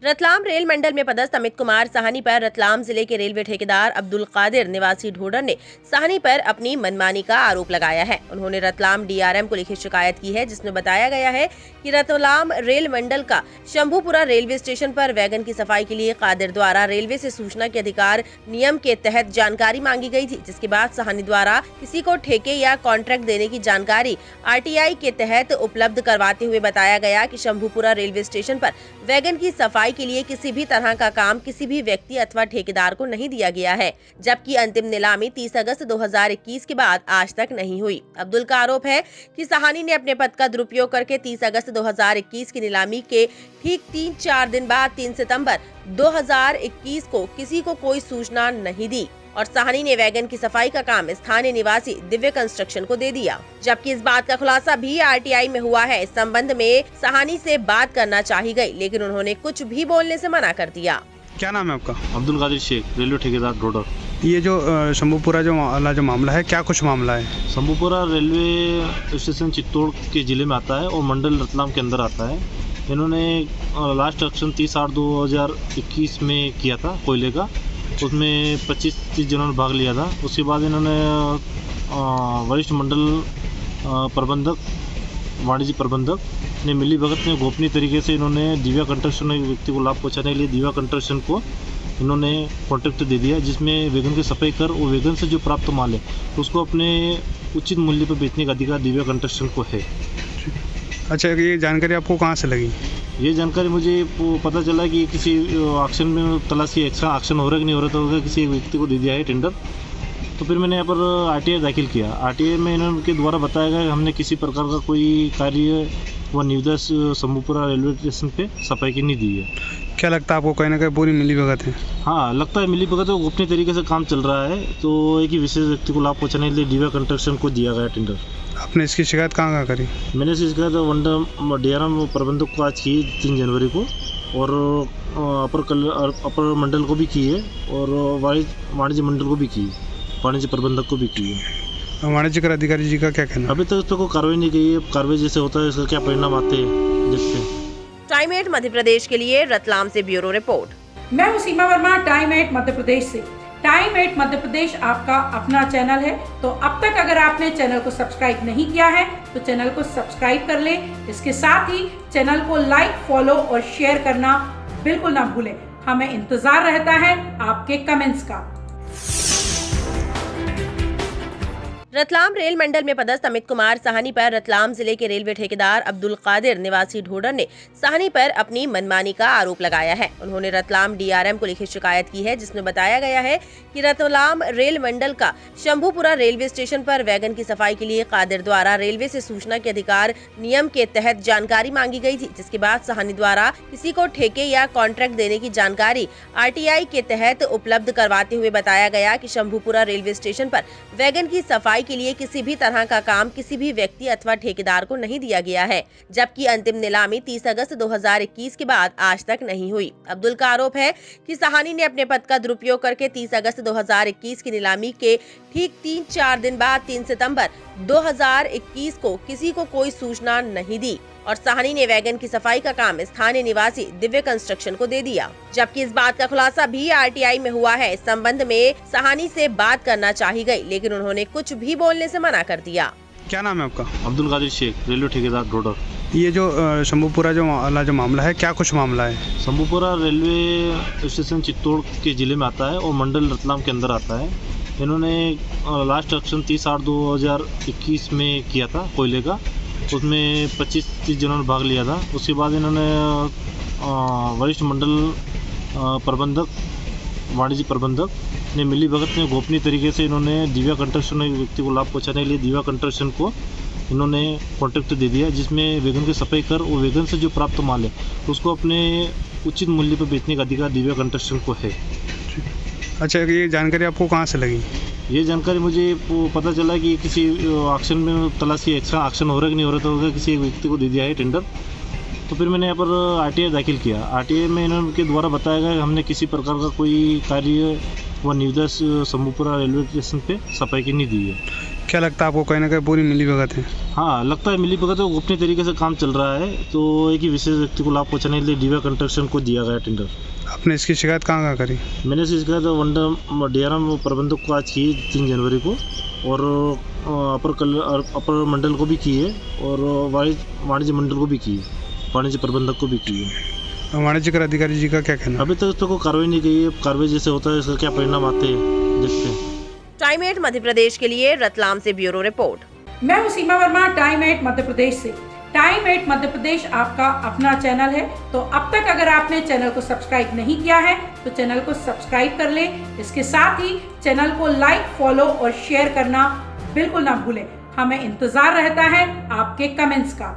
Ratlam rail मंडल में पदस्थ अमित कुमार साहनी पर रतलाम जिले के रेलवे ठेकेदार अब्दुल कादिर निवासी ढोडर ने साहनी पर अपनी मनमानी का आरोप लगाया है। उन्होंने रतलाम डीआरएम को लिखित शिकायत की है, जिसमें बताया गया है कि रतलाम रेल मंडल का शंभूपुरा रेलवे स्टेशन पर वैगन की सफाई के लिए कादिर द्वारा रेलवे से सूचना के अधिकार नियम के तहत जानकारी मांगी गई थी, जिसके बाद साहनी द्वारा किसी को ठेके या कॉन्ट्रैक्ट देने की जानकारी आरटीआई के तहत उपलब्ध करवाते हुए बताया गया कि शंभूपुरा रेलवे स्टेशन पर वैगन की सफाई के लिए किसी भी तरह का काम किसी भी व्यक्ति अथवा ठेकेदार को नहीं दिया गया है, जबकि अंतिम नीलामी 30 अगस्त 2021 के बाद आज तक नहीं हुई। अब्दुल का आरोप है कि साहनी ने अपने पद का दुरुपयोग करके 30 अगस्त 2021 की नीलामी के ठीक 3-4 दिन बाद 3 सितंबर 2021 को किसी को कोई सूचना नहीं दी और साहनी ने वैगन की सफाई का काम स्थानीय निवासी दिव्य कंस्ट्रक्शन को दे दिया, जबकि इस बात का खुलासा भी आरटीआई में हुआ है। इस संबंध में साहनी से बात करना चाही गई, लेकिन उन्होंने कुछ भी बोलने से मना कर दिया। क्या नाम है आपका? अब्दुल कादिर शेख, रेलवे ठेकेदार ढोडर। ये जो शंभूपुरा जो मामला है, क्या कुछ मामला है? शंभूपुरा रेलवे स्टेशन चित्तौड़ के ज़िले में आता है और मंडल रतलाम के अंदर आता है। इन्होंने लास्ट ऑक्शन 30/8/2021 में किया था कोयले का, उसमें 25-30 जनों ने भाग लिया था। उसके बाद इन्होंने वरिष्ठ मंडल प्रबंधक, वाणिज्य प्रबंधक ने मिली भगत में गोपनीय तरीके से इन्होंने दिव्या कंस्ट्रक्शन एक व्यक्ति को लाभ पहुंचाने के लिए दिव्या कंस्ट्रक्शन को इन्होंने कॉन्ट्रैक्ट दे दिया, जिसमें वैगन की सफाई कर और वैगन से जो प्राप्त माल है उसको अपने उचित मूल्य पर बेचने का अधिकार दिव्या कंस्ट्रक्शन को है। अच्छा, ये जानकारी आपको कहाँ से लगी? ये जानकारी मुझे पता चला कि किसी ऑक्शन में तलाशी एक्स्ट्रा ऑक्शन हो रहा है कि नहीं हो रहा था, किसी एक व्यक्ति को दे दिया है टेंडर। तो फिर मैंने यहाँ पर आरटीआई दाखिल किया। आरटीआई में इनके द्वारा बताया गया कि हमने किसी प्रकार का कोई कार्य व निविदा शंभूपुरा रेलवे स्टेशन पे सफाई की नहीं दी है। क्या लगता है आपको कहीं ना कहीं पूरी मिलीभगत है? हाँ, लगता है मिलीभगत है, गोपनीय तरीके से काम चल रहा है। तो एक ही विशेष व्यक्ति को लाभ पहुँचाने के लिए दिव्या कंस्ट्रक्शन को दिया गया टेंडर। आपने इसकी शिकायत कहाँ करी? मैंने इसकी शिकायत डीआरएम प्रबंधक को आज की 3 जनवरी को, और अपर मंडल को भी की है और वाणिज्य मंडल को भी की है, वाणिज्य प्रबंधक को भी की है। वाणिज्य कर अधिकारी जी का क्या कहना? अभी तक तो कोई कार्रवाई नहीं की है। कार्रवाई जैसे होता है इसका क्या परिणाम आते हैं देखते हैं। टाइम 8 मध्य प्रदेश के लिए रतलाम से ब्यूरो रिपोर्ट। मैं हूं सीमा वर्मा, टाइम 8 मध्य प्रदेश से। टाइम 8 मध्य प्रदेश आपका अपना चैनल है, तो अब तक अगर आपने चैनल को सब्सक्राइब नहीं किया है तो चैनल को सब्सक्राइब कर लें। इसके साथ ही चैनल को लाइक, फॉलो और शेयर करना बिल्कुल ना भूलें। हमें इंतजार रहता है आपके कमेंट्स का। रतलाम रेल मंडल में पदस्थ अमित कुमार साहनी पर रतलाम जिले के रेलवे ठेकेदार अब्दुल कादिर निवासी ढोडर ने साहनी पर अपनी मनमानी का आरोप लगाया है। उन्होंने रतलाम डीआरएम को लिखित शिकायत की है, जिसमें बताया गया है कि रतलाम रेल मंडल का शंभूपुरा रेलवे स्टेशन पर वैगन की सफाई के लिए कादिर द्वारा रेलवे से सूचना के अधिकार नियम के तहत जानकारी मांगी गई थी, जिसके बाद साहनी द्वारा किसी को ठेके या कॉन्ट्रैक्ट देने की जानकारी आरटीआई के तहत उपलब्ध करवाते हुए बताया गया कि शंभूपुरा रेलवे स्टेशन पर वैगन की सफाई के लिए किसी भी तरह का काम किसी भी व्यक्ति अथवा ठेकेदार को नहीं दिया गया है, जबकि अंतिम नीलामी 30 अगस्त 2021 के बाद आज तक नहीं हुई। अब्दुल का आरोप है कि साहनी ने अपने पद का दुरुपयोग करके 30 अगस्त 2021 की नीलामी के ठीक 3-4 दिन बाद 3 सितंबर 2021 को किसी को कोई सूचना नहीं दी और साहनी ने वैगन की सफाई का काम स्थानीय निवासी दिव्य कंस्ट्रक्शन को दे दिया, जबकि इस बात का खुलासा भी आरटीआई में हुआ है। इस संबंध में साहनी से बात करना चाही गई, लेकिन उन्होंने कुछ भी बोलने से मना कर दिया। क्या नाम है आपका? अब्दुल कादिर शेख, रेलवे ठेकेदार ढोडर। ये जो शंभूपुरा जो मामला है, क्या कुछ मामला है? शंभूपुरा रेलवे स्टेशन चित्तौड़ के ज़िले में आता है और मंडल रतलाम के अंदर आता है। इन्होंने लास्ट ऑक्शन 30/8/2021 में किया था कोयले का, उसमें 25-30 जनों ने भाग लिया था। उसके बाद इन्होंने वरिष्ठ मंडल प्रबंधक, वाणिज्य प्रबंधक ने मिली भगत में गोपनीय तरीके से इन्होंने दिव्या कंस्ट्रक्शन एक व्यक्ति को लाभ पहुंचाने के लिए दिव्या कंस्ट्रक्शन को इन्होंने कॉन्ट्रैक्ट दे दिया, जिसमें वैगन की सफाई कर और वैगन से जो प्राप्त माल है उसको अपने उचित मूल्य पर बेचने का अधिकार दिव्या कंस्ट्रक्शन को है। अच्छा, ये जानकारी आपको कहाँ से लगी? ये जानकारी मुझे पता चला कि किसी ऑक्शन में तलाशी एक्स्ट्रा ऑक्शन हो रहा है कि नहीं हो रहा था, किसी एक व्यक्ति को दे दिया है टेंडर। तो फिर मैंने यहाँ पर आरटीआई दाखिल किया। आरटीआई में इनके द्वारा बताया गया कि हमने किसी प्रकार का कोई कार्य व निविदा शंभूपुरा रेलवे स्टेशन पे सफाई की नहीं दी है। क्या लगता है आपको कहीं ना कहीं पूरी मिलीभगत है? हाँ, लगता है मिली भगत है, अपने तरीके से काम चल रहा है। तो एक ही विशेष व्यक्ति को लाभ पहुँचाने के लिए दिव्या कंस्ट्रक्शन को दिया गया टेंडर। आपने इसकी शिकायत कहाँ करी? मैंने इसकी शिकायत DRM प्रबंधक को आज की 3 जनवरी को, और अपर मंडल को भी की है, और वाणिज्य मंडल को भी की है, वाणिज्य प्रबंधक को भी की है। वाणिज्यिक अधिकारी जी का क्या कहना है? अभी तक तो कोई कार्रवाई नहीं की है। कार्रवाई जैसे होता है इसका क्या परिणाम आते हैं देखते हैं। टाइम 8 मध्य प्रदेश के लिए रतलाम से ब्यूरो रिपोर्ट। मैं हूं सीमा वर्मा, टाइम 8 मध्य प्रदेश से। टाइम 8 मध्य प्रदेश आपका अपना चैनल है, तो अब तक अगर आपने चैनल को सब्सक्राइब नहीं किया है तो चैनल को सब्सक्राइब कर लें। इसके साथ ही चैनल को लाइक, फॉलो और शेयर करना बिल्कुल ना भूलें। हमें इंतजार रहता है आपके कमेंट्स का।